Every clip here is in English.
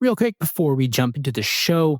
Real quick, before we jump into the show,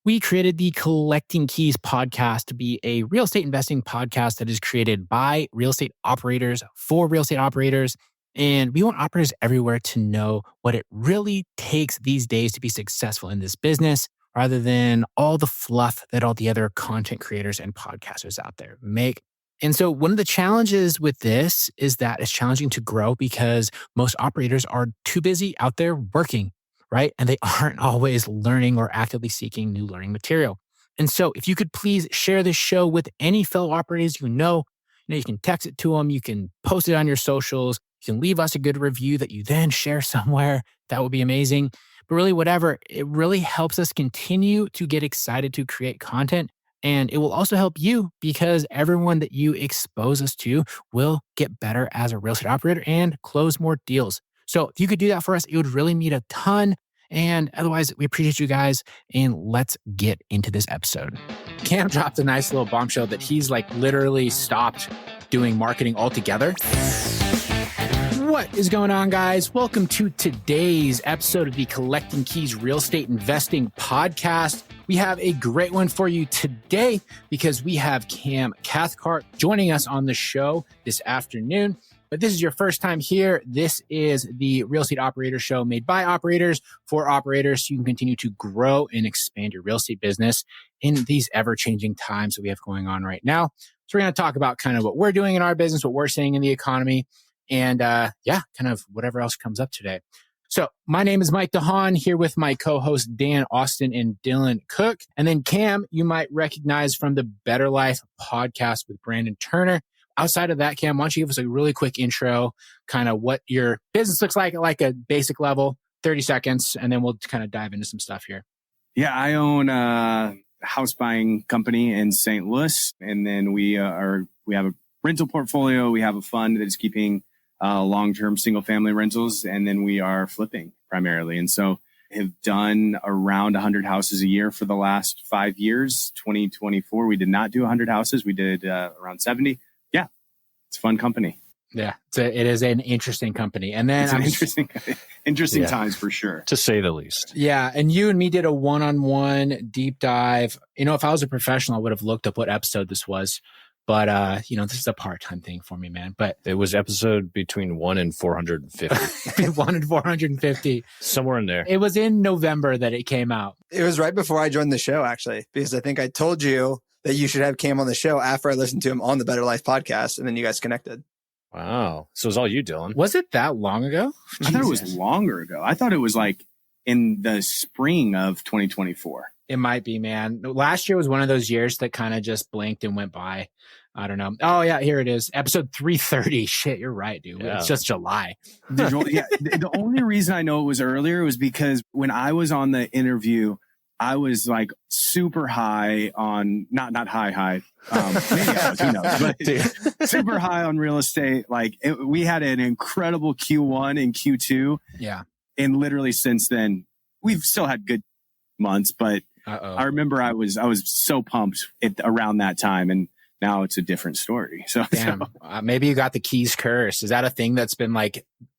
we created the Collecting Keys podcast to be a real estate investing podcast that is created by real estate operators for real estate operators. And we want operators everywhere to know what it really takes these days to be successful in this business, rather than all the fluff that all the other content creators and podcasters out there make. And so one of the challenges with this is that it's challenging to grow because most operators are too busy out there working, right? And they aren't always learning or actively seeking new learning material. And so if you could please share this show with any fellow operators you can text it to them, you can post it on your socials, you can leave us a good review that you then share somewhere. That would be amazing. But really, whatever, it really helps us continue to get excited to create content. And it will also help you because everyone that you expose us to will get better as a real estate operator and close more deals. So if you could do that for us, it would really mean a ton. And otherwise, we appreciate you guys. And let's get into this episode. Cam dropped a nice little bombshell that he's literally stopped doing marketing altogether. What is going on, guys? Welcome to today's episode of the Collecting Keys Real Estate Investing Podcast. We have a great one for you today because we have Cam Cathcart joining us on the show this afternoon. But this is your first time here. This is the Real Estate Operator Show made by operators for operators so you can continue to grow and expand your real estate business in these ever-changing times that we have going on right now. So we're going to talk about kind of what we're doing in our business, what we're seeing in the economy, and kind of whatever else comes up today. So my name is Mike DeHaan, here with my co-hosts Dan Austin and Dylan Cook. And then Cam, you might recognize from the Better Life podcast with Brandon Turner. Outside of that, Cam, why don't you give us a really quick intro, kind of what your business looks like at a basic level, 30 seconds, and then we'll kind of dive into some stuff here. Yeah, I own a house buying company in St. Louis, and then we have a rental portfolio. We have a fund that is keeping long-term single-family rentals, and then we are flipping primarily. And so have done around 100 houses a year for the last 5 years. 2024, we did not do 100 houses. We did around 70. Yeah, it's a fun company. Yeah, it is an interesting company. And then it's interesting times for sure. To say the least. Yeah, and you and me did a one-on-one deep dive. If I was a professional, I would have looked up what episode this was. But, this is a part-time thing for me, man. But it was episode between 1 and 450. 1 and 450. Somewhere in there. It was in November that it came out. It was right before I joined the show, actually, because I think I told you that you should have Cam on the show after I listened to him on the Better Life podcast, and then you guys connected. Wow. So it was all you, Dylan. Was it that long ago? I thought it was longer ago. I thought it was in the spring of 2024. It might be, man. Last year was one of those years that kind of just blinked and went by. I don't know. Oh, yeah, here it is. Episode 330. Shit, you're right, dude. Yeah. It's just July. The only reason I know it was earlier was because when I was on the interview, I was super high on, not high. Maybe I was, who knows, but super high on real estate. We had an incredible Q1 and Q2. Yeah. And literally since then, we've still had good months, but I remember I was so pumped around that time, and now it's a different story. So, maybe you got the keys curse. Is that a thing that's been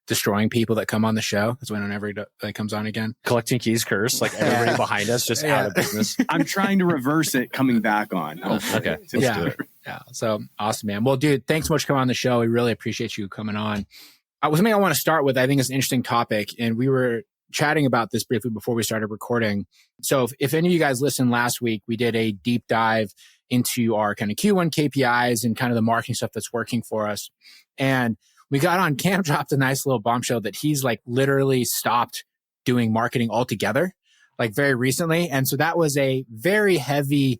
destroying people that come on the show? That's whenever it comes on again. Collecting keys curse, everybody behind us just out of business. I'm trying to reverse it, coming back on. Okay, let's do it. Yeah. So awesome, man. Well, dude, thanks so much for coming on the show. We really appreciate you coming on. Something I want to start with, I think it's an interesting topic, and we were chatting about this briefly before we started recording. So if any of you guys listened last week, we did a deep dive into our kind of Q1 KPIs and kind of the marketing stuff that's working for us. And we got on, Cam dropped a nice little bombshell that he's literally stopped doing marketing altogether, very recently. And so that was a very heavy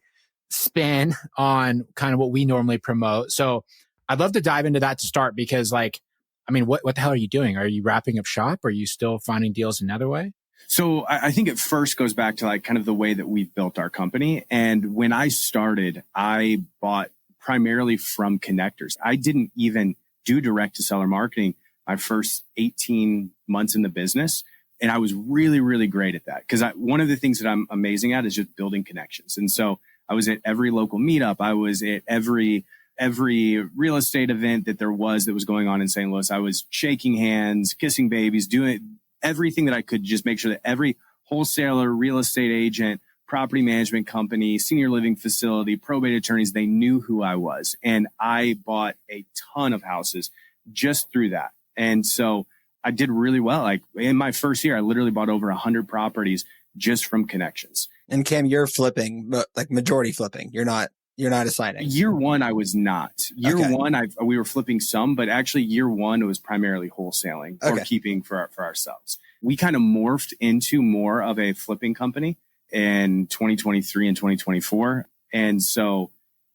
spin on kind of what we normally promote. So I'd love to dive into that to start because what the hell are you doing? Are you wrapping up shop? Are you still finding deals another way? So I think it first goes back to kind of the way that we've built our company. And when I started, I bought primarily from connectors. I didn't even do direct to seller marketing my first 18 months in the business. And I was really, really great at that because one of the things that I'm amazing at is just building connections. And so I was at every local meetup. I was at every real estate event that was going on in St. Louis. I was shaking hands, kissing babies, doing everything that I could, just make sure that every wholesaler, real estate agent, property management company, senior living facility, probate attorneys. They knew who I was. And I bought a ton of houses just through that. And so I did really well. Like in my first year, I literally bought over 100 properties just from connections. And Cam, you're flipping, but like majority flipping. You're not assigning. Year one, I was not. Year one, we were flipping some, but actually year one, it was primarily wholesaling or keeping for ourselves. We kind of morphed into more of a flipping company in 2023 and 2024. And so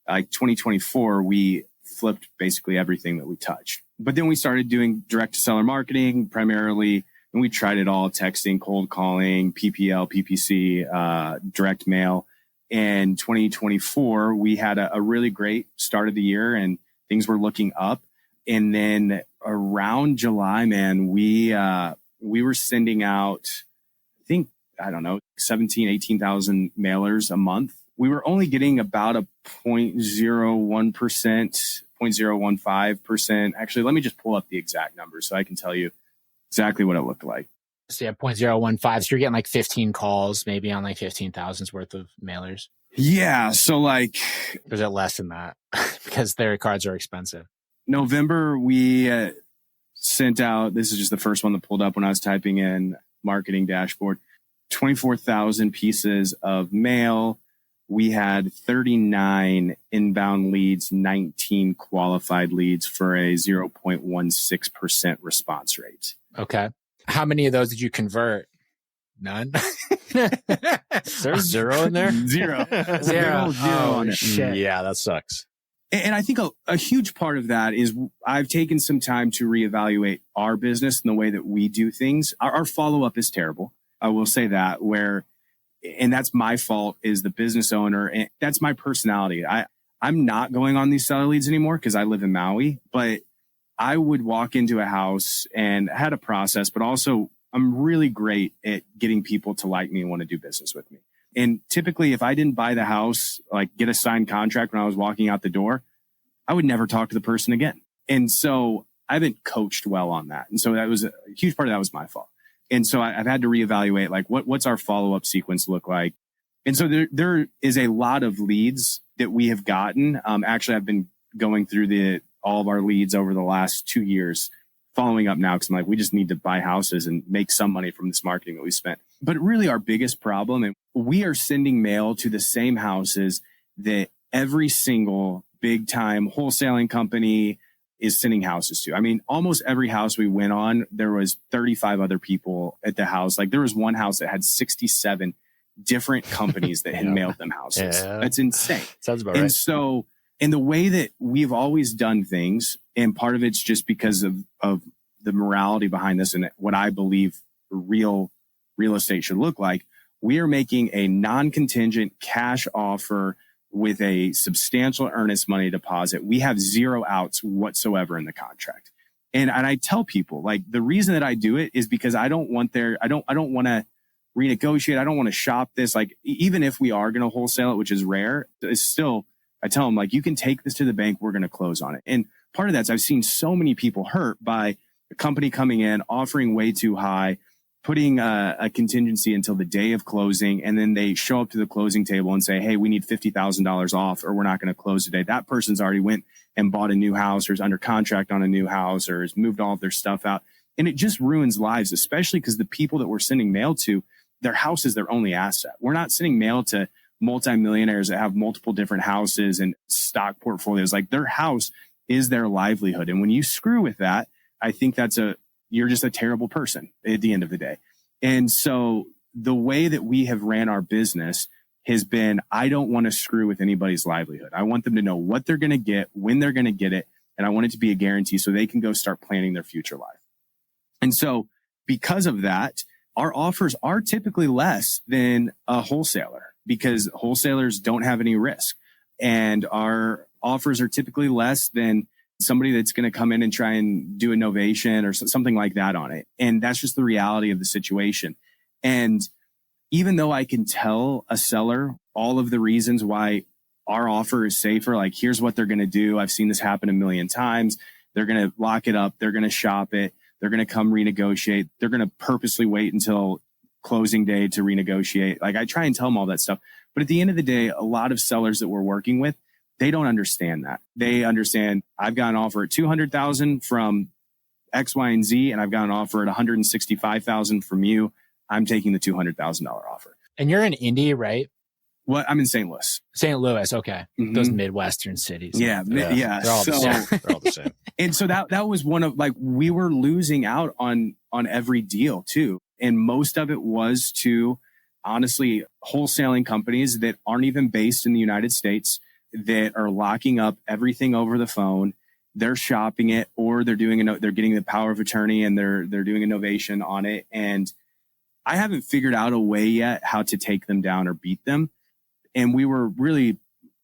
2024, we flipped basically everything that we touched. But then we started doing direct to seller marketing primarily. And we tried it all: texting, cold calling, PPL, PPC, direct mail. In 2024, we had a really great start of the year and things were looking up. And then around July, man, we were sending out, I think, 18,000 mailers a month. We were only getting about a 0.01%, 0.015%. Actually, let me just pull up the exact numbers so I can tell you exactly what it looked like. So yeah, 0.015. So you're getting like 15 calls, maybe on like 15,000's worth of mailers. Yeah. So like, or is it less than that? Because their cards are expensive. November, we sent out, this is just the first one that pulled up when I was typing in marketing dashboard, 24,000 pieces of mail. We had 39 inbound leads, 19 qualified leads for a 0.16% response rate. Okay. How many of those did you convert? None. There's zero in there? Zero. Zero on it. Shit. Yeah, that sucks. And I think a huge part of that is I've taken some time to reevaluate our business and the way that we do things. Our follow-up is terrible. I will say that, and that's my fault as the business owner. And that's my personality. I'm not going on these seller leads anymore because I live in Maui, but I would walk into a house and had a process, but also I'm really great at getting people to like me and want to do business with me. And typically, if I didn't buy the house, like get a signed contract when I was walking out the door, I would never talk to the person again. And so I haven't coached well on that. And so that was a huge part of that was my fault. And so I've had to reevaluate, like, what's our follow-up sequence look like? And so there is a lot of leads that we have gotten. Actually, I've been going through all of our leads over the last 2 years, following up now because I'm like, we just need to buy houses and make some money from this marketing that we spent. But really our biggest problem, and we are sending mail to the same houses that every single big time wholesaling company is sending houses to. I mean, almost every house we went on, there was 35 other people at the house. Like there was one house that had 67 different companies that had mailed them houses. Yeah. That's insane. Sounds about right. And so, in the way that we've always done things, and part of it's just because of the morality behind this and what I believe real estate should look like, we are making a non-contingent cash offer with a substantial earnest money deposit. We have zero outs whatsoever in the contract. And I tell people, like, the reason that I do it is because I don't want to renegotiate. I don't want to shop this. Like, even if we are going to wholesale it, which is rare, it's still, I tell them, like, you can take this to the bank. We're going to close on it. And part of that's I've seen so many people hurt by a company coming in, offering way too high, putting a contingency until the day of closing. And then they show up to the closing table and say, hey, we need $50,000 off or we're not going to close today. That person's already went and bought a new house or is under contract on a new house or has moved all of their stuff out. And it just ruins lives, especially because the people that we're sending mail to, their house is their only asset. We're not sending mail to multimillionaires that have multiple different houses and stock portfolios. Like, their house is their livelihood. And when you screw with that, I think you're just a terrible person at the end of the day. And so the way that we have ran our business has been, I don't want to screw with anybody's livelihood. I want them to know what they're going to get, when they're going to get it. And I want it to be a guarantee so they can go start planning their future life. And so because of that, our offers are typically less than a wholesaler because wholesalers don't have any risk. And our offers are typically less than somebody that's going to come in and try and do a novation or something like that on it. And that's just the reality of the situation. And even though I can tell a seller all of the reasons why our offer is safer, like, here's what they're going to do. I've seen this happen a million times. They're going to lock it up. They're going to shop it. They're going to come renegotiate. They're going to purposely wait until closing day to renegotiate. Like I try and tell them all that stuff. But at the end of the day, a lot of sellers that we're working with, they don't understand that. They understand I've got an offer at 200,000 from X, Y, and Z, and I've got an offer at 165,000 from you. I'm taking the $200,000 offer. And you're in Indy, right? Well, I'm in St. Louis. St. Louis, okay. Mhm. Those Midwestern cities. Yeah. They're all the same. They're all the same. And so that was one of like, we were losing out on every deal too. And most of it was to honestly wholesaling companies that aren't even based in the United States, that are locking up everything over the phone. They're shopping it, or they're getting the power of attorney and they're doing a novation on it. And I haven't figured out a way yet how to take them down or beat them. And we were really,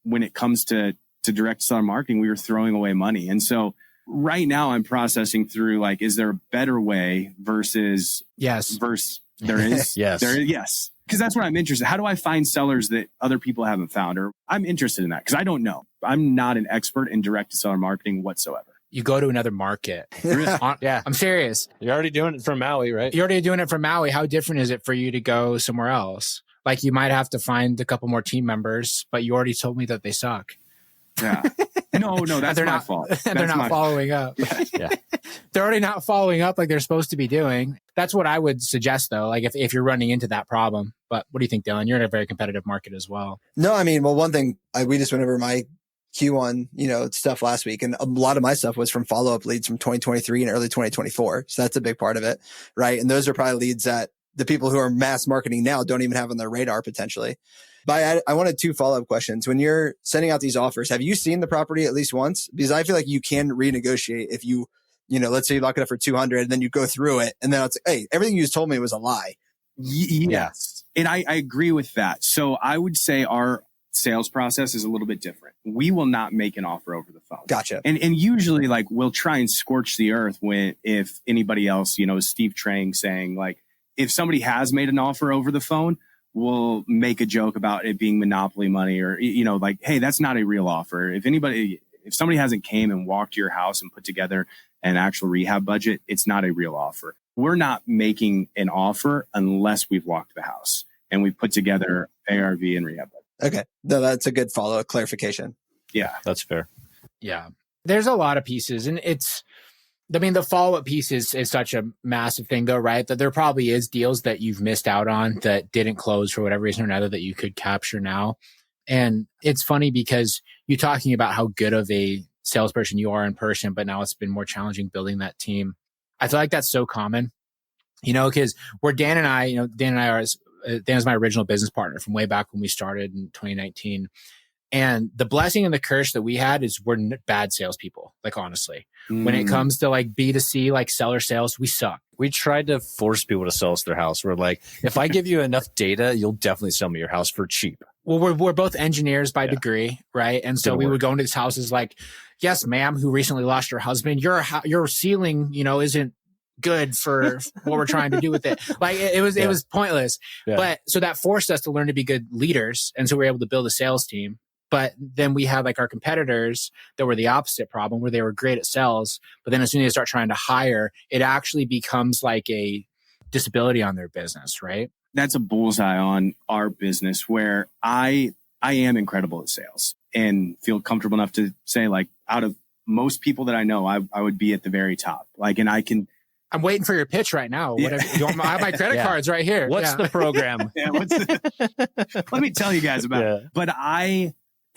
when it comes to direct seller marketing, we were throwing away money. And so right now I'm processing through like, is there a better way versus there is? Yes. There is, yes. Because that's what I'm interested in. How do I find sellers that other people haven't found? Or I'm interested in that because I don't know. I'm not an expert in direct to seller marketing whatsoever. You go to another market. Yeah. I'm serious. You're already doing it from Maui, right? You're already doing it from Maui. How different is it for you to go somewhere else? Like you might have to find a couple more team members, but you already told me that they suck. Yeah. No, that's my fault. And they're not following up. Yeah. They're already not following up like they're supposed to be doing. That's what I would suggest though, like if you're running into that problem. But what do you think, Dylan? You're in a very competitive market as well. No, I mean, well, one thing we just went over my Q1, stuff last week, and a lot of my stuff was from follow-up leads from 2023 and early 2024. So that's a big part of it, right? And those are probably leads that the people who are mass marketing now don't even have on their radar potentially. But I wanted 2 follow-up questions. When you're sending out these offers, have you seen the property at least once? Because I feel like you can renegotiate if you, let's say you lock it up for 200 and then you go through it and then it's like, hey, everything you just told me was a lie. Yes. And I agree with that. So I would say our sales process is a little bit different. We will not make an offer over the phone. Gotcha. And usually like we'll try and scorch the earth if anybody else, Steve Trang saying like, if somebody has made an offer over the phone, we'll make a joke about it being monopoly money or, like, hey, that's not a real offer. If somebody hasn't came and walked to your house and put together an actual rehab budget, it's not a real offer. We're not making an offer unless we've walked the house and we've put together ARV and rehab budget. Okay. No, that's a good follow-up clarification. Yeah. That's fair. Yeah. There's a lot of pieces and the follow-up piece is such a massive thing though, right? That there probably is deals that you've missed out on that didn't close for whatever reason or another that you could capture now. And it's funny because you're talking about how good of a salesperson you are in person, but now it's been more challenging building that team. I feel like that's so common, because where Dan and I Dan is my original business partner from way back when we started in 2019. And the blessing and the curse that we had is we're bad salespeople, like honestly. When it comes to like B2C, like seller sales, we suck. We tried to force people to sell us their house. We're like, if I give you enough data, you'll definitely sell me your house for cheap. Well, we're both engineers by degree, right? And so we would go into these houses like, yes, ma'am, who recently lost your husband, your ceiling, isn't good for what we're trying to do with it. Like it was pointless. Yeah. But so that forced us to learn to be good leaders. And so we were able to build a sales team. But then we had like our competitors that were the opposite problem where they were great at sales. But then as soon as they start trying to hire, it actually becomes like a disability on their business, right? That's a bullseye on our business where I am incredible at sales and feel comfortable enough to say like out of most people that I know, I would be at the very top. Like, and I'm waiting for your pitch right now. Yeah. I have my credit cards right here. What's the program? Let me tell you guys about it. But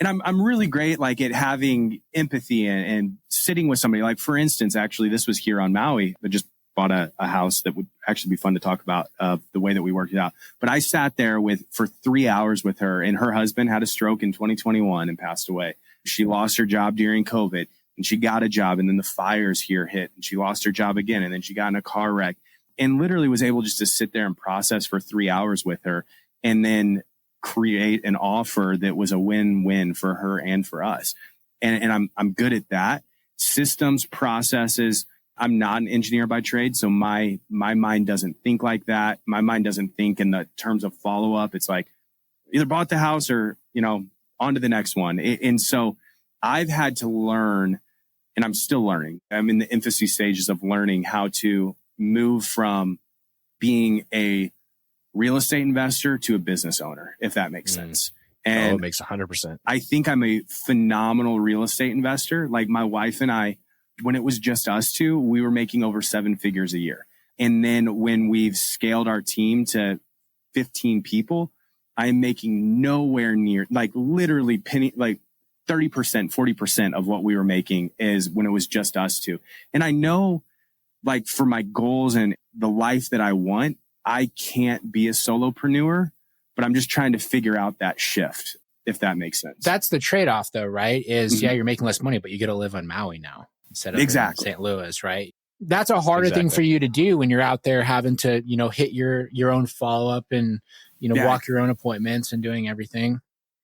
I'm really great like at having empathy and sitting with somebody. Like for instance, actually, this was here on Maui. I just bought a house that would actually be fun to talk about the way that we worked it out. But I sat there for 3 hours with her, and her husband had a stroke in 2021 and passed away. She lost her job during COVID and she got a job, and then the fires here hit and she lost her job again. And then she got in a car wreck and literally was able just to sit there and process for 3 hours with her and then create an offer that was a win-win for her and for us. And I'm good at that. Systems, processes. I'm not an engineer by trade, so my mind doesn't think like that. My mind doesn't think in the terms of follow-up. It's like either bought the house or, on to the next one. And so I've had to learn, and I'm still learning. I'm in the infancy stages of learning how to move from being a real estate investor to a business owner, if that makes sense. And it makes 100%. I think I'm a phenomenal real estate investor. Like my wife and I, when it was just us two, we were making over 7 figures a year. And then when we've scaled our team to 15 people, I'm making nowhere near, like literally penny, like 30%, 40% of what we were making is when it was just us two. And I know, like, for my goals and the life that I want, I can't be a solopreneur, but I'm just trying to figure out that shift, if that makes sense. That's the trade-off though, right? Is yeah, you're making less money, but you get to live on Maui now instead of in St. Louis, right? That's a harder thing for you to do when you're out there having to, hit your own follow-up and, walk your own appointments and doing everything.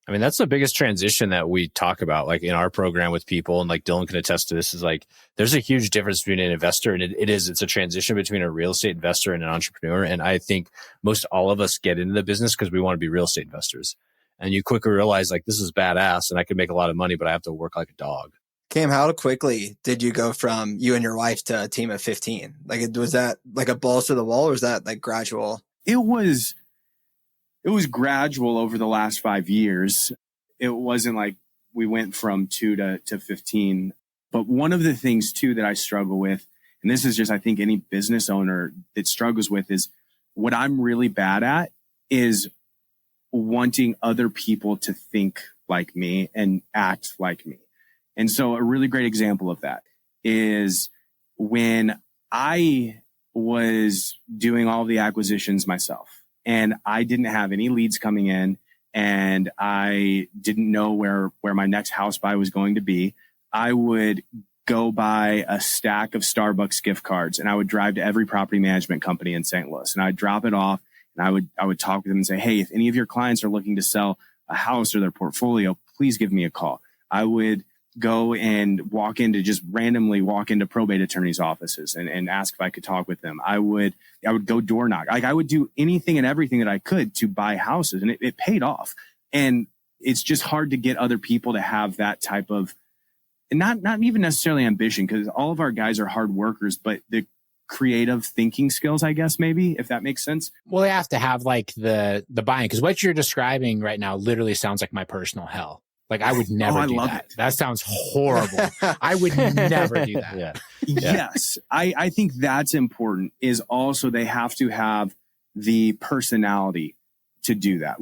I mean, that's the biggest transition that we talk about, like in our program with people, and like Dylan can attest to this, is like, there's a huge difference between an investor and it's a transition between a real estate investor and an entrepreneur. And I think most all of us get into the business because we want to be real estate investors. And you quickly realize, like, this is badass and I can make a lot of money, but I have to work like a dog. Cam, how quickly did you go from you and your wife to a team of 15? Like, was that like a balls to the wall, or was that like gradual? It was gradual over the last 5 years. It wasn't like we went from 2 to 15. But one of the things too that I struggle with, and this is just, I think any business owner that struggles with, is what I'm really bad at is wanting other people to think like me and act like me. And so a really great example of that is when I was doing all the acquisitions myself, and I didn't have any leads coming in, and I didn't know where my next house buy was going to be. I would go buy a stack of Starbucks gift cards, and I would drive to every property management company in St. Louis, and I'd drop it off, and I would talk with them and say, hey, if any of your clients are looking to sell a house or their portfolio, please give me a call. I would go and just randomly walk into probate attorneys' offices and ask if I could talk with them. I would go door knock. Like, I would do anything and everything that I could to buy houses, and it paid off. And it's just hard to get other people to have that type of, and not even necessarily ambition, because all of our guys are hard workers, but the creative thinking skills, I guess, maybe, if that makes sense. Well, they have to have like the buy-in, because what you're describing right now literally sounds like my personal hell. Like, I would never do that. That sounds horrible. I would never do that. Yeah. Yes. I think that's important, is also they have to have the personality to do that,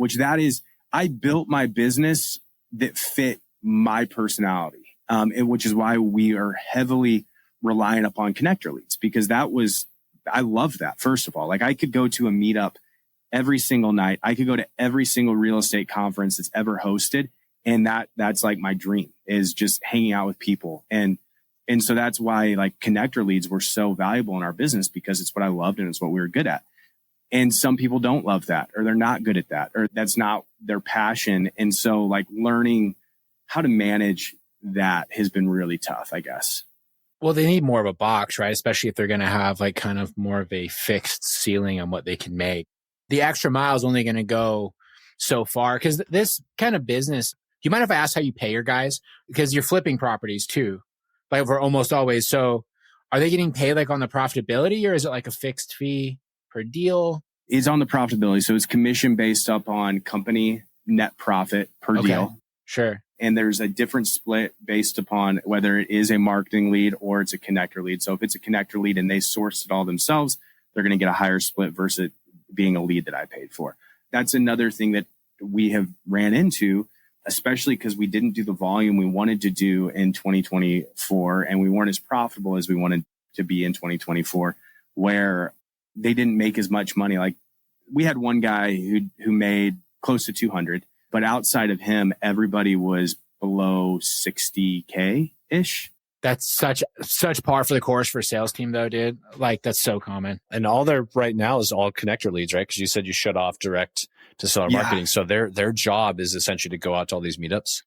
I built my business that fit my personality. Which is why we are heavily reliant upon connector leads, because I love that. First of all, like, I could go to a meetup every single night. I could go to every single real estate conference that's ever hosted. And that's like my dream, is just hanging out with people. And so that's why, like, connector leads were so valuable in our business, because it's what I loved and it's what we were good at. And some people don't love that, or they're not good at that, or that's not their passion. And so, like, learning how to manage that has been really tough, I guess. Well, they need more of a box, right? Especially if they're going to have like kind of more of a fixed ceiling on what they can make. The extra mile is only going to go so far, because this kind of business, do you mind if I ask how you pay your guys? Because you're flipping properties too, like, for almost always. So are they getting paid like on the profitability, or is it like a fixed fee per deal? It's on the profitability. So it's commission based up on company net profit per deal. Sure. And there's a different split based upon whether it is a marketing lead or it's a connector lead. So if it's a connector lead and they sourced it all themselves, they're going to get a higher split versus being a lead that I paid for. That's another thing that we have ran into, especially because we didn't do the volume we wanted to do in 2024, and we weren't as profitable as we wanted to be in 2024, where they didn't make as much money. Like, we had one guy who made close to 200, but outside of him, everybody was below 60K ish. That's such par for the course for a sales team though, dude. Like, that's so common. And all they're right now is all connector leads, right? Because you said you shut off direct to seller marketing. So their job is essentially to go out to all these meetups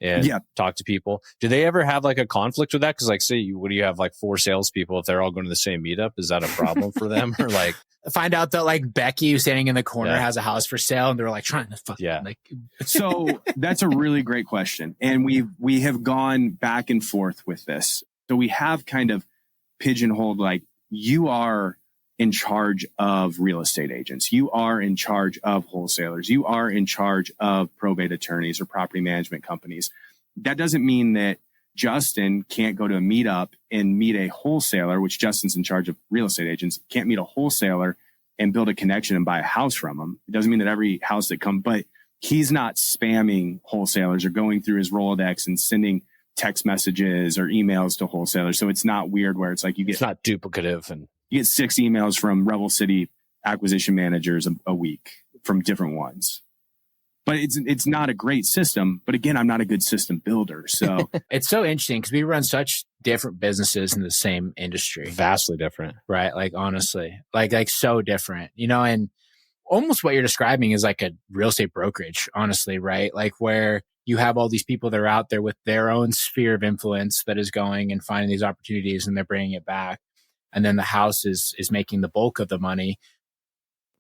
and talk to people. Do they ever have like a conflict with that? Because, like, say what do you have, like 4 salespeople? If they're all going to the same meetup, is that a problem for them? Or like, find out that like Becky, who's standing in the corner, has a house for sale, and they're like trying to fuck. Like, so that's a really great question, and we have gone back and forth with this. So we have kind of pigeonholed, like, you are in charge of real estate agents. You are in charge of wholesalers. You are in charge of probate attorneys or property management companies. That doesn't mean that Justin can't go to a meetup and meet a wholesaler, which Justin's in charge of real estate agents, can't meet a wholesaler and build a connection and buy a house from them. It doesn't mean that every house that comes, but he's not spamming wholesalers or going through his Rolodex and sending text messages or emails to wholesalers. So it's not weird where it's like it's not duplicative, and you get 6 emails from Rebel City acquisition managers a week from different ones. But it's not a great system. But again, I'm not a good system builder. So it's so interesting because we run such different businesses in the same industry. Vastly different. Right? Like honestly, like so different, and almost what you're describing is like a real estate brokerage, honestly, right? Like where you have all these people that are out there with their own sphere of influence that is going and finding these opportunities and they're bringing it back. And then the house is making the bulk of the money.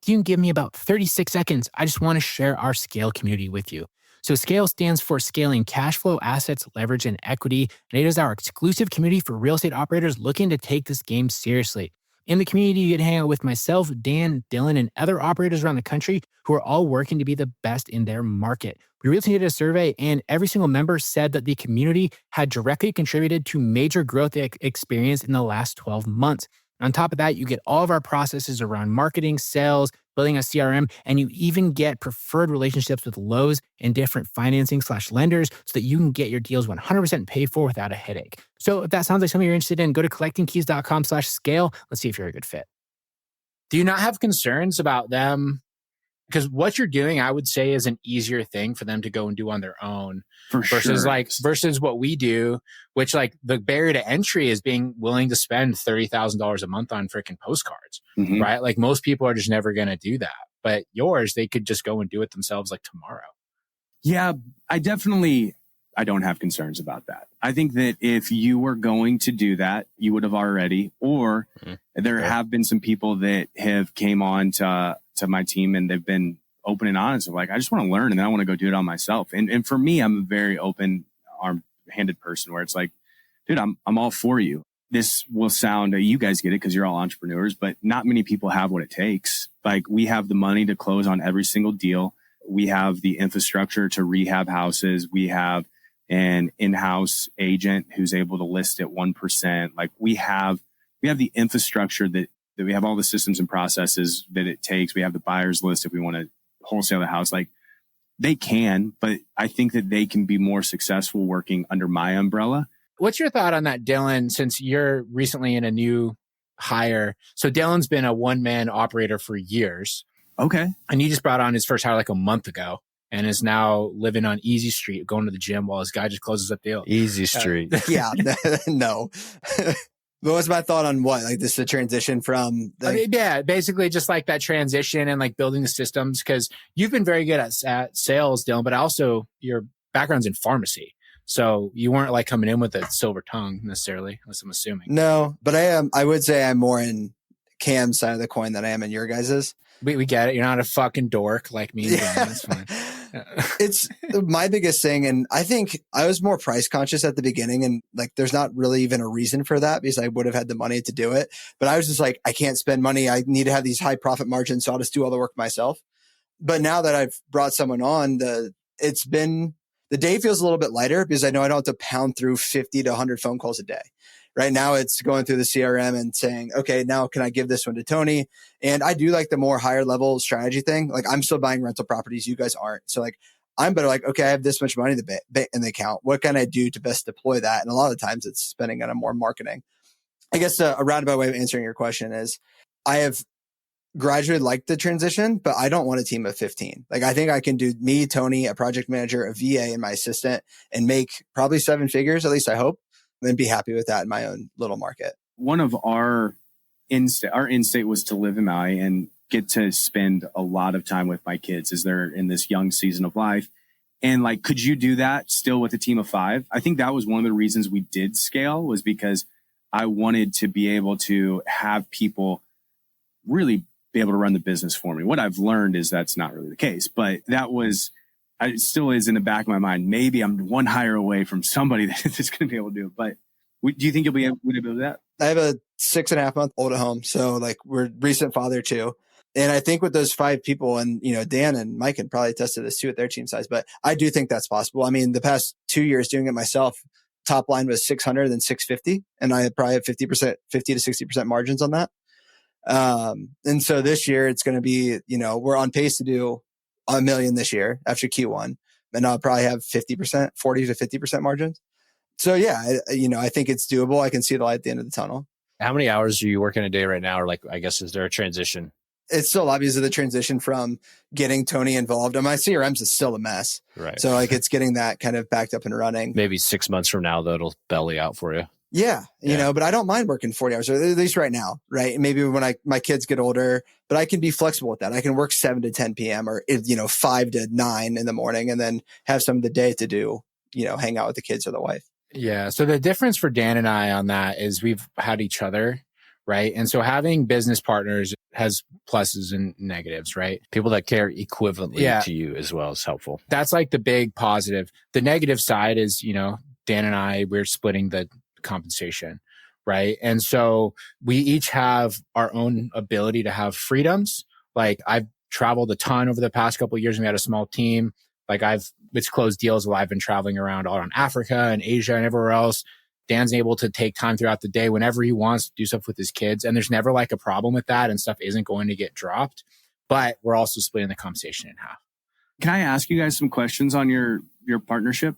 If you can give me about 36 seconds, I just want to share our Scale community with you. So Scale stands for Scaling Cash Flow, Assets, Leverage, and Equity. And it is our exclusive community for real estate operators looking to take this game seriously. In the community, you get to hang out with myself, Dan, Dylan, and other operators around the country who are all working to be the best in their market. We recently did a survey, and every single member said that the community had directly contributed to major growth experience in the last 12 months. On top of that, you get all of our processes around marketing, sales, building a CRM, and you even get preferred relationships with Lowe's and different financing/lenders so that you can get your deals 100% paid for without a headache. So if that sounds like something you're interested in, go to collectingkeys.com/scale. Let's see if you're a good fit. Do you not have concerns about them? Because what you're doing, I would say, is an easier thing for them to go and do on their own versus what we do, which like the barrier to entry is being willing to spend $30,000 a month on freaking postcards, right? Like most people are just never going to do that. But yours, they could just go and do it themselves like tomorrow. Yeah, I don't have concerns about that. I think that if you were going to do that, you would have already, or there have been some people that have came on to my team and they've been open and honest of like, I just want to learn and then I want to go do it on myself. And for me, I'm a very open arm-handed person where it's like, dude, I'm all for you. This will sound, you guys get it because you're all entrepreneurs, but not many people have what it takes. Like we have the money to close on every single deal. We have the infrastructure to rehab houses. We have an in-house agent who's able to list at 1%. Like we have the infrastructure that we have all the systems and processes that it takes. We have the buyers list if we want to wholesale the house. Like they can, but I think that they can be more successful working under my umbrella. What's your thought on that, Dylan, since you're recently in a new hire? So Dylan's been a one-man operator for years. Okay. And you just brought on his first hire like a month ago and is now living on Easy Street, going to the gym while his guy just closes up deal. Easy Street. Yeah, no. What was my thought on what? Like this, the transition from basically just like that transition and like building the systems, because you've been very good at sales, Dylan, but also your background's in pharmacy. So you weren't like coming in with a silver tongue necessarily, unless I'm assuming. No, but I would say I'm more in Cam's side of the coin than I am in your guys's. We get it. You're not a fucking dork like me. Yeah. That's fine. It's my biggest thing. And I think I was more price conscious at the beginning. And like, there's not really even a reason for that because I would have had the money to do it. But I was just like, I can't spend money. I need to have these high profit margins. So I'll just do all the work myself. But now that I've brought someone on, the day feels a little bit lighter because I know I don't have to pound through 50 to 100 phone calls a day. Right now it's going through the CRM and saying, okay, now can I give this one to Tony? And I do like the more higher level strategy thing. Like I'm still buying rental properties. You guys aren't. So like, I'm better like, okay, I have this much money in the account. What can I do to best deploy that? And a lot of times it's spending on more marketing. I guess a roundabout way of answering your question is I have gradually liked the transition, but I don't want a team of 15. Like I think I can do me, Tony, a project manager, a VA and my assistant and make probably 7 figures, at least I hope. And be happy with that in my own little market. One of our instate was to live in Maui and get to spend a lot of time with my kids as they're in this young season of life. And like, could you do that still with a team of 5? I think that was one of the reasons we did scale was because I wanted to be able to have people really be able to run the business for me. What I've learned is that's not really the case, but it still is in the back of my mind. Maybe I'm one hire away from somebody that's going to be able to do it. But do you think you'll be able to do that? I have a 6.5 month old at home. So like we're recent father too. And I think with those 5 people, and Dan and Mike can probably attest to this too at their team size, but I do think that's possible. I mean, the past 2 years doing it myself, top line was 600 and 650. And I probably have 50 to 60% margins on that. And so this year it's going to be, we're on pace to do $1 million this year after Q1. And I'll probably have 50%, 40 to 50% margins. So yeah, I think it's doable. I can see the light at the end of the tunnel. How many hours do you work in a day right now? Or like, I guess, is there a transition? It's still obvious of the transition from getting Tony involved. And my CRMs is still a mess. Right. So like it's getting that kind of backed up and running. Maybe 6 months from now, though, it'll belly out for you. Yeah. But I don't mind working 40 hours, or at least right now. Right. Maybe when my kids get older, but I can be flexible with that. I can work 7 to 10 PM or, 5 to 9 in the morning, and then have some of the day to do, hang out with the kids or the wife. Yeah. So the difference for Dan and I on that is we've had each other. Right. And so having business partners has pluses and negatives, right? People that care equivalently to you as well is helpful. That's like the big positive. The negative side is, Dan and I, we're splitting the compensation, right? And so we each have our own ability to have freedoms. Like I've traveled a ton over the past couple of years and we had a small team. Like it's closed deals while I've been traveling around all around Africa and Asia and everywhere else. Dan's able to take time throughout the day whenever he wants to do stuff with his kids. And there's never like a problem with that, and stuff isn't going to get dropped. But we're also splitting the compensation in half. Can I ask you guys some questions on your partnership?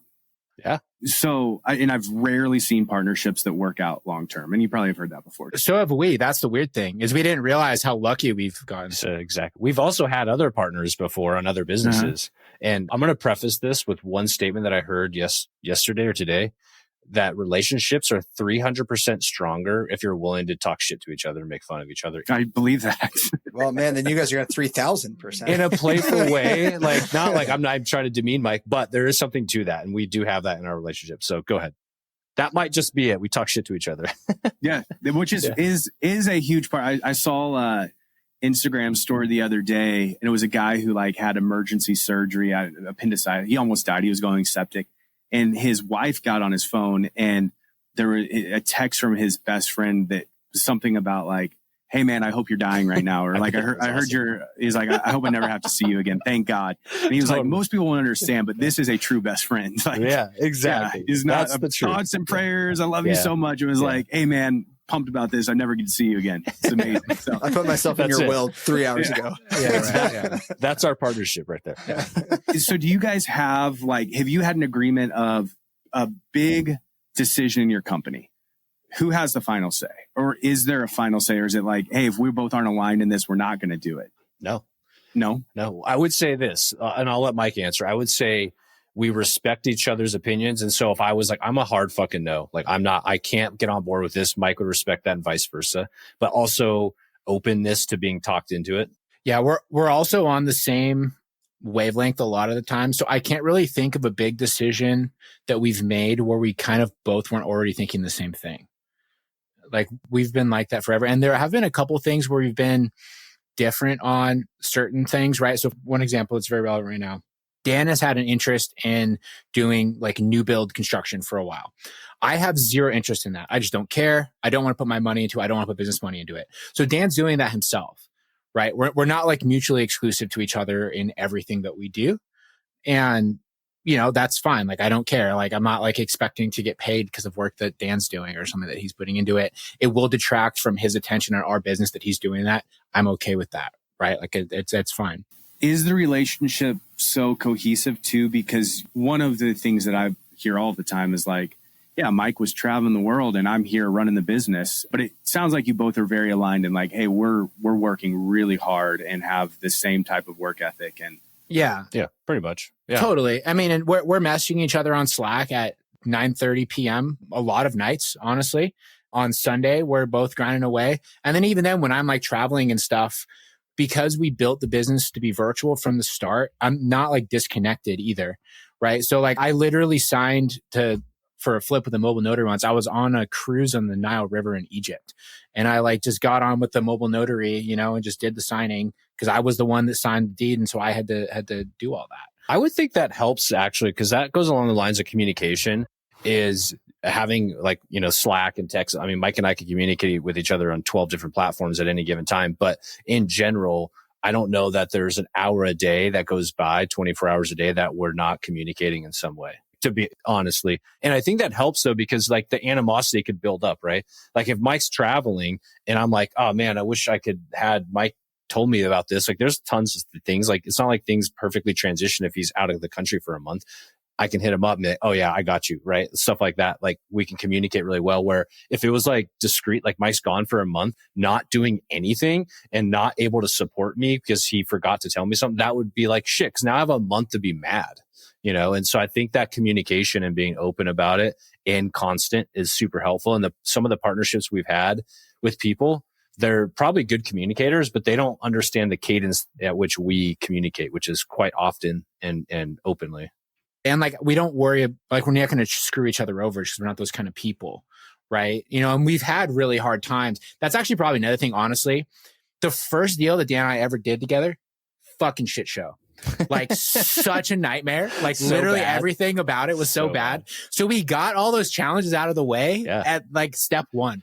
Yeah. So, I've rarely seen partnerships that work out long term, and you probably have heard that before. So have we. That's the weird thing, is we didn't realize how lucky we've gotten. So, exactly. We've also had other partners before on other businesses. And I'm going to preface this with one statement that I heard yesterday or today, that relationships are 300% stronger if you're willing to talk shit to each other and make fun of each other. I believe that. Well, man, then you guys are at 3,000%. In a playful way. Like, not like I'm trying to demean Mike, but there is something to that. And we do have that in our relationship. So go ahead. That might just be it. We talk shit to each other. Yeah. Which is a huge part. I saw Instagram story the other day, and it was a guy who had emergency surgery, appendicitis. He almost died. He was going septic. And his wife got on his phone, and there was a text from his best friend that was something about "Hey man, I hope you're dying right now," or I heard he's like, "I hope I never have to see you again. Thank God." And he was like, "Most people won't understand, but this is a true best friend." Yeah, exactly. Yeah, he's not thoughts and prayers. I love you so much. It was "Hey man, pumped about this. I never get to see you again." It's amazing. So, I put myself in your will 3 hours ago. Yeah. That's our partnership right there. Yeah. So do you guys have you had an agreement of a big decision in your company? Who has the final say? Or is there a final say? Or is it hey, if we both aren't aligned in this, we're not going to do it? No. I would say this, and I'll let Mike answer. I would say we respect each other's opinions. And so if I was I'm a hard fucking no, I can't get on board with this, Mike would respect that and vice versa, but also openness to being talked into it. Yeah. We're also on the same wavelength a lot of the time. So I can't really think of a big decision that we've made where we kind of both weren't already thinking the same thing. We've been like that forever. And there have been a couple of things where we've been different on certain things, right? So one example that's very relevant right now. Dan has had an interest in doing new build construction for a while. I have zero interest in that. I just don't care. I don't want to put my money into it. I don't want to put business money into it. So Dan's doing that himself, right? We're not mutually exclusive to each other in everything that we do. And that's fine. I don't care. I'm not expecting to get paid because of work that Dan's doing or something that he's putting into it. It will detract from his attention on our business that he's doing that. I'm okay with that, right? It's fine. Is the relationship so cohesive too? Because one of the things that I hear all the time is Mike was traveling the world and I'm here running the business. But it sounds like you both are very aligned and hey, we're working really hard and have the same type of work ethic. And yeah, pretty much. Yeah, totally. I mean, and we're messaging each other on Slack at 9:30 p.m. a lot of nights, honestly. On Sunday, we're both grinding away. And then even then, when I'm traveling and stuff, because we built the business to be virtual from the start, I'm not disconnected either, right? So I literally signed for a flip with a mobile notary once. I was on a cruise on the Nile River in Egypt. And I just got on with the mobile notary, and just did the signing because I was the one that signed the deed. And so I had to do all that. I would think that helps actually, because that goes along the lines of communication. is having like, Slack and text. I mean, Mike and I can communicate with each other on 12 different platforms at any given time. But in general, I don't know that there's an hour a day that goes by, 24 hours a day, that we're not communicating in some way, to be honestly. And I think that helps though, because like the animosity could build up, right? Like if Mike's traveling and I'm like, oh man, I wish I could had Mike told me about this. Like there's tons of things. Like it's not like things perfectly transition if he's out of the country for a month. I can hit him up and be like, oh yeah, I got you, right? Stuff like that. Like we can communicate really well, where if it was like discreet, like Mike's gone for a month, not doing anything and not able to support me because he forgot to tell me something, that would be like shit. Cause now I have a month to be mad, And so I think that communication and being open about it and constant is super helpful. And some of the partnerships we've had with people, they're probably good communicators, but they don't understand the cadence at which we communicate, which is quite often and openly. And like, we don't worry, like we're not going to screw each other over because we're not those kind of people. Right. And we've had really hard times. That's actually probably another thing, honestly. The first deal that Dan and I ever did together, fucking shit show. Like such a nightmare. Like so literally bad. Everything about it was so bad. So we got all those challenges out of the way at like step one.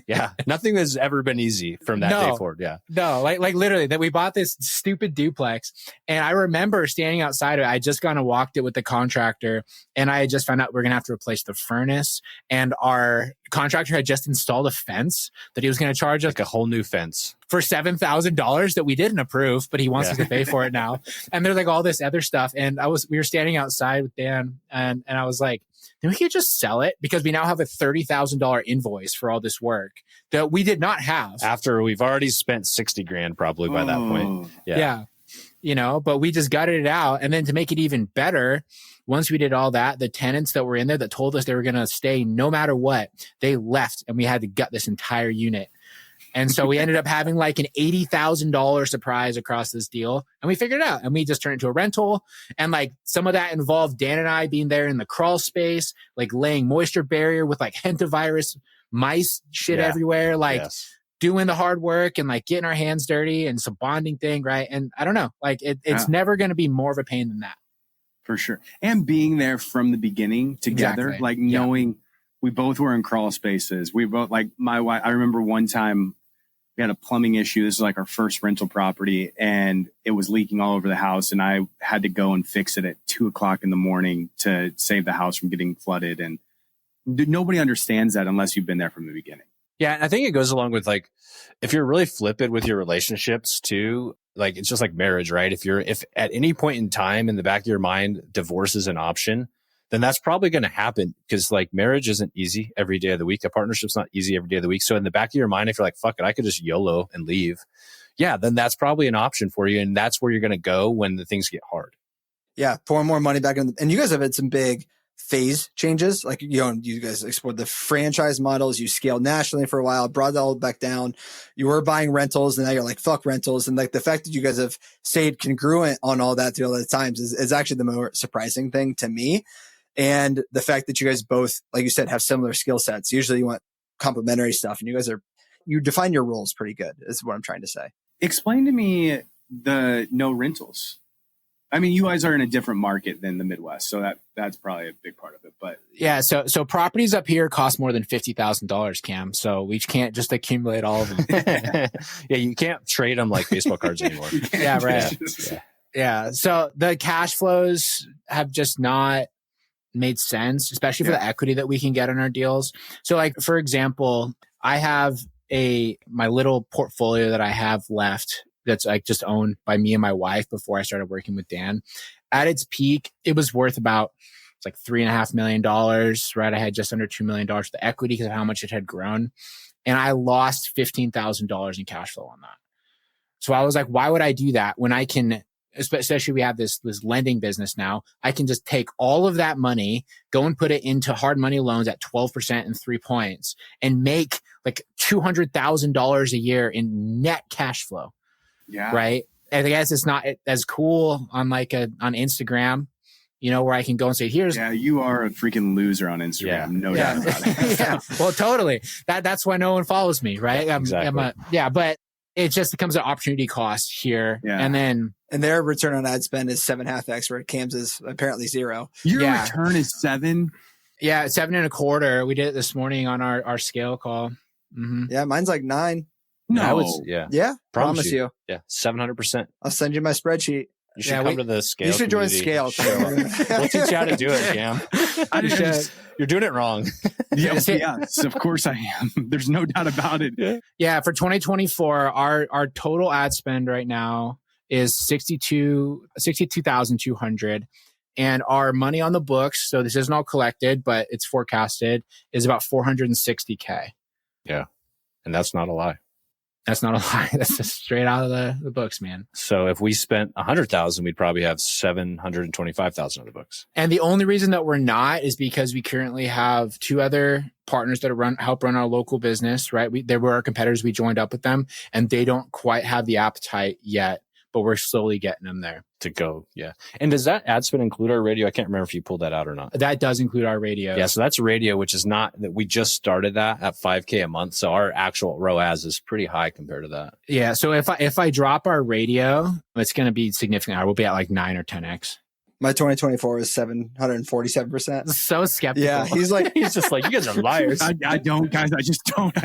Yeah. Nothing has ever been easy from that day forward. Yeah. No, like literally that we bought this stupid duplex. And I remember standing outside of it. I just gone and walked it with the contractor, and I had just found out we're going to have to replace the furnace. And our contractor had just installed a fence that he was going to charge us like a whole new fence for $7,000 that we didn't approve, but he wants us to pay for it now. And there's like all this other stuff. And we were standing outside with Dan and I was like, then we could just sell it because we now have a $30,000 invoice for all this work that we did not have. After we've already spent 60 grand probably by that point. Yeah. But we just gutted it out. And then to make it even better, once we did all that, the tenants that were in there that told us they were going to stay no matter what, they left and we had to gut this entire unit. And so we ended up having like an $80,000 surprise across this deal, and we figured it out, and we just turned it into a rental. And like some of that involved Dan and I being there in the crawl space, like laying moisture barrier with like hentavirus mice shit everywhere, like doing the hard work and like getting our hands dirty, and it's a bonding thing. Right. And I don't know, like it's never going to be more of a pain than that. For sure. And being there from the beginning together, like knowing we both were in crawl spaces. We both, like my wife, I remember one time we had a plumbing issue. This is like our first rental property, and it was leaking all over the house. And I had to go and fix it at 2:00 in the morning to save the house from getting flooded. And nobody understands that unless you've been there from the beginning. Yeah. And I think it goes along with like, if you're really flippant with your relationships too, like it's just like marriage, right? If at any point in time in the back of your mind, divorce is an option, then that's probably going to happen, because like marriage isn't easy every day of the week. A partnership's not easy every day of the week. So in the back of your mind, if you're like, fuck it, I could just YOLO and leave. Yeah, then that's probably an option for you. And that's where you're going to go when the things get hard. Yeah. Pour more money back in. And you guys have had some big phase changes. Like, you guys explored the franchise models. You scaled nationally for a while, brought that all back down. You were buying rentals, and now you're like, fuck rentals. And like the fact that you guys have stayed congruent on all that through all the times is actually the more surprising thing to me. And the fact that you guys both, like you said, have similar skill sets. Usually you want complementary stuff, and you define your roles pretty good, is what I'm trying to say. Explain to me the no rentals. I mean, you guys are in a different market than the Midwest, so that's probably a big part of it. But yeah, so properties up here cost more than $50,000, Cam. So we can't just accumulate all of them. Yeah, you can't trade them like baseball cards anymore. Yeah, right. Yeah. So the cash flows have just not made sense, especially for the equity that we can get on our deals. So like, for example, I have my little portfolio that I have left that's like just owned by me and my wife before I started working with Dan. At its peak, it was worth about, it's like $3.5 million, right? I had just under $2 million of the equity because of how much it had grown. And I lost $15,000 in cash flow on that. So I was like, why would I do that when I can, especially we have this lending business now, I can just take all of that money, go and put it into hard money loans at 12% and 3 points, and make like $200,000 a year in net cash flow. Yeah. Right. And I guess it's not as cool on on Instagram, where I can go and say, yeah, you are a freaking loser on Instagram. No doubt about it. Yeah. Well, totally. That's why no one follows me. Right. Exactly. But it just becomes an opportunity cost here. Yeah. And their return on ad spend is 7.5x, where Cam's is apparently 0. Your return is 7. Yeah, 7.25. We did it this morning on our scale call. Mm-hmm. Yeah, mine's like 9. No. Yeah, promise you. Yeah, 700%. I'll send you my spreadsheet. You should come to the scale. You should join community. Scale. We'll teach you how to do it, Cam. You're doing it wrong. Yes, of course I am. There's no doubt about it. Yeah, for 2024, our total ad spend right now is 62,200. And our money on the books, so this isn't all collected, but it's forecasted, is about 460K. Yeah. And that's not a lie. That's not a lie. That's just straight out of the books, man. So if we spent 100,000, we'd probably have 725,000 on the books. And the only reason that we're not is because we currently have 2 other partners that help run our local business, right? They were our competitors. We joined up with them and they don't quite have the appetite yet, but we're slowly getting them there. To go, yeah. And does that ad spend include our radio? I can't remember if you pulled that out or not. That does include our radio. Yeah, so that's radio, which is not that we just started that at $5K a month. So our actual ROAS is pretty high compared to that. Yeah. So if I drop our radio, it's going to be significantly higher. We'll be at like 9 or 10x. My 2024 is 747%. So skeptical. Yeah, he's just like, you guys are liars. I don't, guys. I just don't.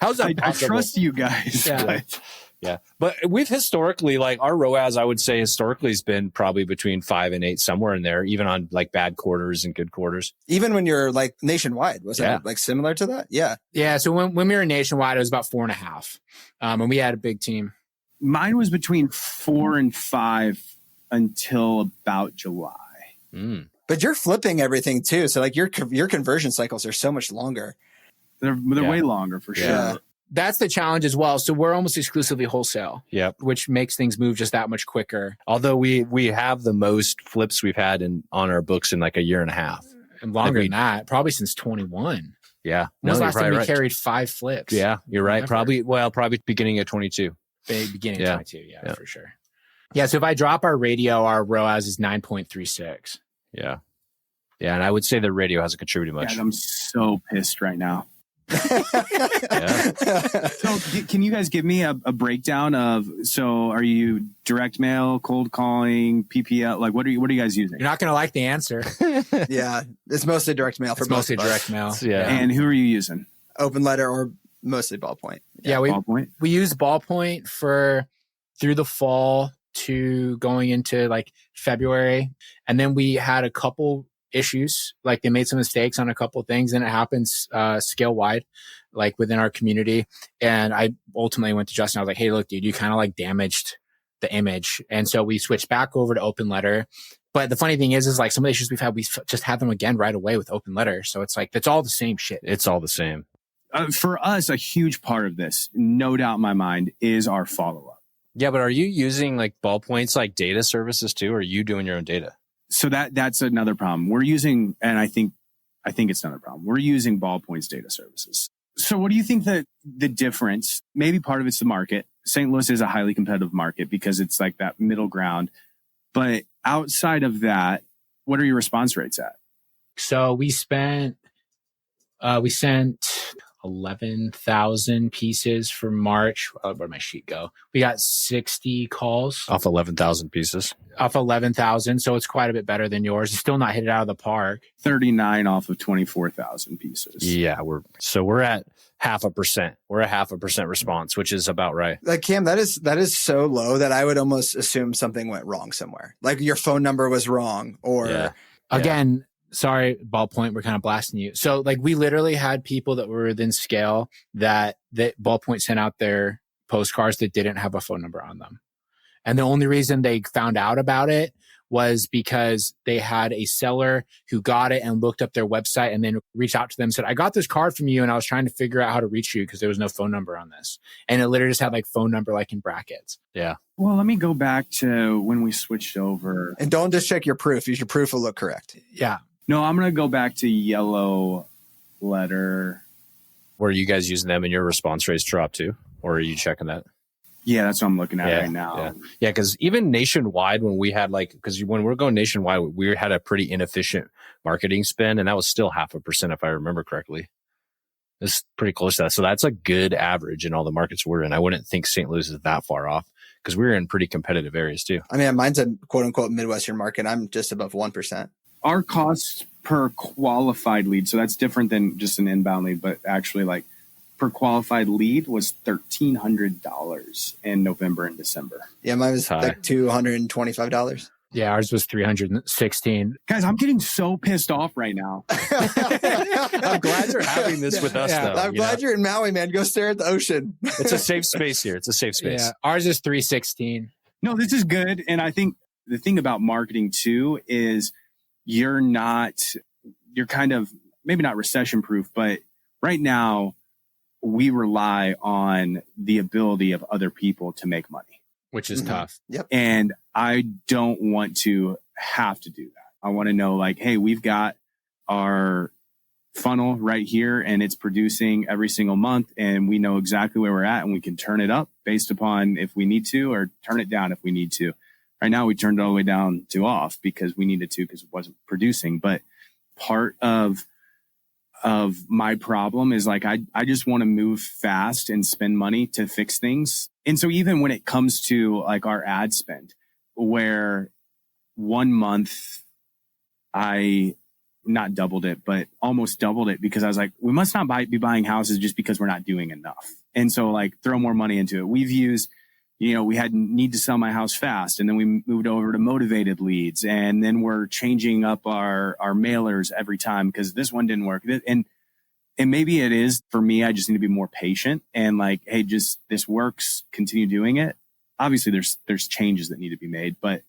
How's that I trust you guys. Yeah. Yeah. But we've historically, like our ROAS, I would say historically has been probably between 5 and 8, somewhere in there, even on like bad quarters and good quarters. Even when you're like nationwide, was it like similar to that? Yeah. Yeah. So when we were nationwide, it was about 4.5. And we had a big team. Mine was between 4 and 5 until about July. Mm. But you're flipping everything too. So like your conversion cycles are so much longer. They're way longer for sure. Yeah. That's the challenge as well. So we're almost exclusively wholesale, which makes things move just that much quicker. Although we have the most flips we've had on our books in like a year and a half. And longer than that, probably since 21. Yeah. When was the last time we carried 5 flips? Yeah, you're right. Probably beginning of 22. Beginning of 22, yeah, for sure. Yeah, so if I drop our radio, our ROAS is 9.36. Yeah. Yeah, and I would say the radio hasn't contributed much. God, I'm so pissed right now. Yeah. So can you guys give me a breakdown of, so are you direct mail, cold calling, PPL? Like what are you guys using? You're not going to like the answer. Yeah. It's mostly direct mail for it's both mostly of us. direct mail. Yeah. And who are you using? Open letter or mostly ballpoint. Yeah, Ballpoint? we use ballpoint through the fall to going into like February. And then we had a couple issues, like they made some mistakes on a couple of things, and it happens scale wide, like within our community. And I ultimately went to Justin. I was like, hey, look, dude, you kind of like damaged the image. And so we switched back over to open letter. But the funny thing is like some of the issues we've had, we just had them again right away with open letter. So it's like, it's all the same shit. It's all the same. For us, a huge part of this, no doubt in my mind, is our follow-up. Yeah, but are you using like ballpoints like data services too, or are you doing your own data? So that's another problem. We're using, and I think it's another problem. We're using Ballpoint's data services. So what do you think that the difference, maybe part of it's the market. St. Louis is a highly competitive market because it's like that middle ground. But outside of that, what are your response rates at? So we sent 11,000 pieces for March. Where'd my sheet go? We got 60 calls. Off 11,000 pieces. Off 11,000. So it's quite a bit better than yours. It's still not hit it out of the park. 39 off of 24,000 pieces. Yeah, we're at 0.5%. We're at 0.5% response, which is about right. Like Cam, that is so low that I would almost assume something went wrong somewhere. Like your phone number was wrong or again, sorry, Ballpoint, we're kind of blasting you. So like we literally had people that were within scale that Ballpoint sent out their postcards that didn't have a phone number on them. And the only reason they found out about it was because they had a seller who got it and looked up their website and then reached out to them and said, I got this card from you and I was trying to figure out how to reach you because there was no phone number on this. And it literally just had like phone number like in brackets. Yeah. Well, let me go back to when we switched over. And don't just check your proof. Your proof will look correct. Yeah. No, I'm going to go back to yellow letter. Were you guys using them and your response rates dropped too? Or are you checking that? Yeah, that's what I'm looking at right now. Yeah, because even nationwide, when we had because when we're going nationwide, we had a pretty inefficient marketing spend, and that was still 0.5% if I remember correctly. It's pretty close to that. So that's a good average in all the markets we're in. I wouldn't think St. Louis is that far off because we're in pretty competitive areas too. I mean, mine's a quote unquote Midwestern market. I'm just above 1%. Our costs per qualified lead. So that's different than just an inbound lead, but actually like per qualified lead was $1,300 in November and December. Yeah, mine was like $225. Yeah, ours was 316. Guys, I'm getting so pissed off right now. I'm glad you're having this with us, though. I'm glad you're in Maui, man. Go stare at the ocean. It's a safe space here. It's a safe space. Yeah, ours is 316. No, this is good. And I think the thing about marketing too is you're kind of maybe not recession proof, but right now we rely on the ability of other people to make money, which is tough. Yep. And I don't want to have to do that. I want to know like, hey, we've got our funnel right here and it's producing every single month and we know exactly where we're at and we can turn it up based upon if we need to or turn it down if we need to. Right now we turned it all the way down to off because we needed to because it wasn't producing. But part of my problem is like I just want to move fast and spend money to fix things. And so even when it comes to like our ad spend, where 1 month I not doubled it, but almost doubled it because I was like, we must not be buying houses just because we're not doing enough. And so like throw more money into it. We've used, we had need to sell my house fast. And then we moved over to motivated leads. And then we're changing up our mailers every time because this one didn't work. And maybe it is for me, I just need to be more patient and like, hey, just this works, continue doing it. Obviously there's changes that need to be made, but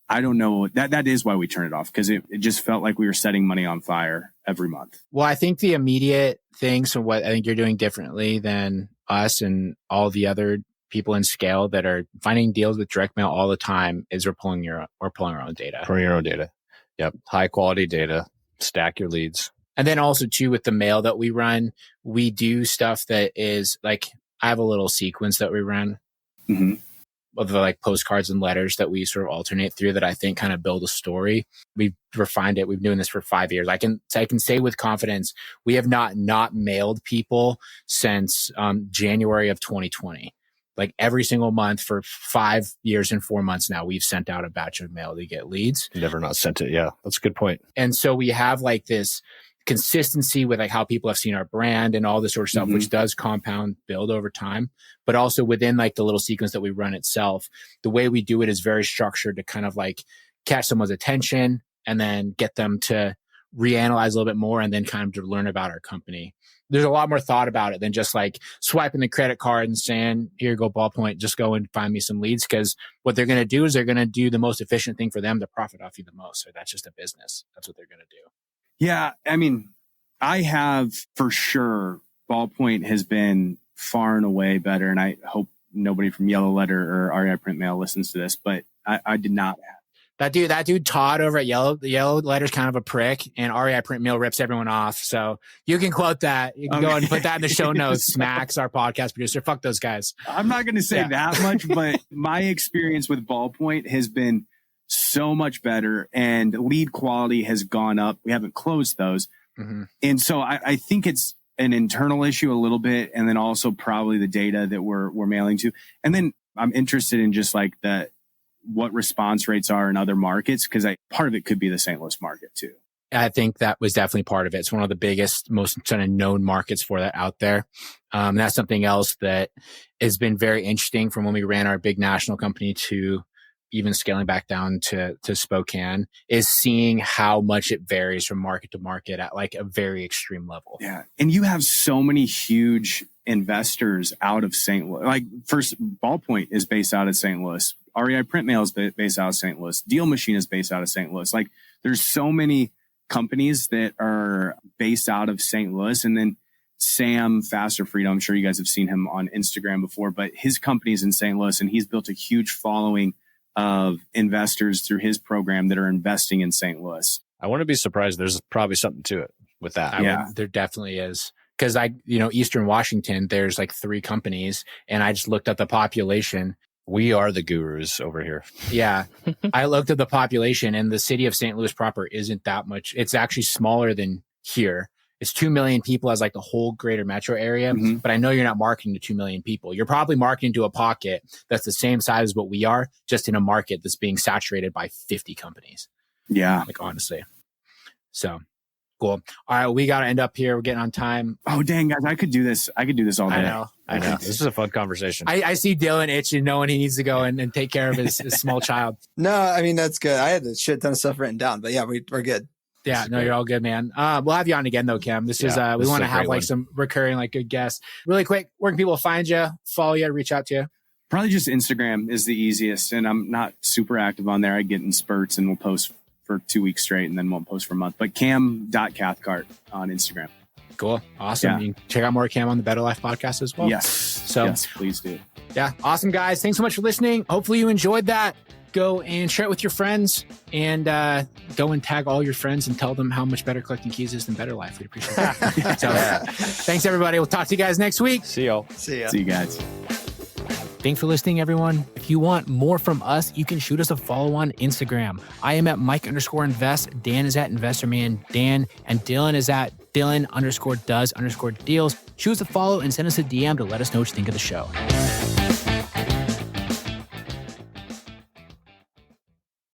I don't know. That is why we turn it off because it just felt like we were setting money on fire every month. Well, I think the immediate things from what I think you're doing differently than us and all the other people in scale that are finding deals with direct mail all the time is we're pulling our own data. Pulling your own data. Yep. High quality data. Stack your leads. And then also too, with the mail that we run, we do stuff that is like, I have a little sequence that we run of the like postcards and letters that we sort of alternate through that I think kind of build a story. We've refined it. We've been doing this for 5 years. I can say with confidence, we have not mailed people since January of 2020. Like every single month for 5 years and 4 months now, we've sent out a batch of mail to get leads. Never not sent it. Yeah, that's a good point. And so we have like this consistency with like how people have seen our brand and all this sort of stuff, which does compound build over time. But also within like the little sequence that we run itself, the way we do it is very structured to kind of like catch someone's attention and then get them to reanalyze a little bit more and then kind of to learn about our company. There's a lot more thought about it than just like swiping the credit card and saying, here you go, ballpoint, just go and find me some leads. Because what they're going to do is they're going to do the most efficient thing for them to profit off you the most. So that's just a business. That's what they're going to do. Yeah. I mean, I have for sure, ballpoint has been far and away better. And I hope nobody from Yellow Letter or REI Print Mail listens to this, but I did not have. That dude Todd over at the Yellow Letter's kind of a prick, and REI Print Mail rips everyone off. So you can quote that. You can go and put that in the show notes. Max, our podcast producer, fuck those guys. I'm not going to say that much, but my experience with Ballpoint has been so much better, and lead quality has gone up. We haven't closed those, and so I think it's an internal issue a little bit, and then also probably the data that we're mailing to, and then I'm interested in just like what response rates are in other markets, because part of it could be the St. Louis market too. I think that was definitely part of it. It's one of the biggest, most kind of known markets for that out there. And that's something else that has been very interesting from when we ran our big national company to even scaling back down to Spokane, is seeing how much it varies from market to market at like a very extreme level. Yeah. And you have so many huge investors out of St. Louis. Like first, Ballpoint is based out of St. Louis. REI Print Mail is based out of St. Louis. Deal Machine is based out of St. Louis. Like there's so many companies that are based out of St. Louis. And then Sam Faster Freedom, I'm sure you guys have seen him on Instagram before, but his company is in St. Louis and he's built a huge following of investors through his program that are investing in St. Louis. I wouldn't be surprised. There's probably something to it with that. There definitely is. Because Eastern Washington, there's like 3 companies, and I just looked at the population. We are the gurus over here. Yeah. I looked at the population, and the city of St. Louis proper isn't that much. It's actually smaller than here. It's 2 million people as like the whole greater metro area. But I know you're not marketing to 2 million people. You're probably marketing to a pocket that's the same size as what we are, just in a market that's being saturated by 50 companies. Yeah. Like honestly. So Cool. All right. We got to end up here. We're getting on time. Oh, dang, guys. I could do this all day. I know. This is a fun conversation. I see Dylan itching, knowing he needs to go and take care of his small child. No, I mean, that's good. I had a shit ton of stuff written down, but yeah, we're good. Yeah, no, you're all good, man. We'll have you on again though, Cam. This is we want to have like some recurring, like good guests. Really quick, where can people find you, follow you, reach out to you? Probably just Instagram is the easiest. And I'm not super active on there. I get in spurts and we'll post for 2 weeks straight and then won't post for a month. But Cam.Cathcart on Instagram. Cool. Awesome. Yeah. You can check out more Cam on the Better Life podcast as well. Yes, please do. Yeah. Awesome, guys. Thanks so much for listening. Hopefully you enjoyed that. Go and share it with your friends and go and tag all your friends and tell them how much better collecting keys is than Better Life. We'd appreciate that. So thanks, everybody. We'll talk to you guys next week. See y'all. See ya. See you guys. Thanks for listening, everyone. If you want more from us, you can shoot us a follow on Instagram. I am at Mike_invest. Dan is at InvestorMan Dan. And Dylan is at Dylan_does_deals. Shoot us a follow and send us a DM to let us know what you think of the show.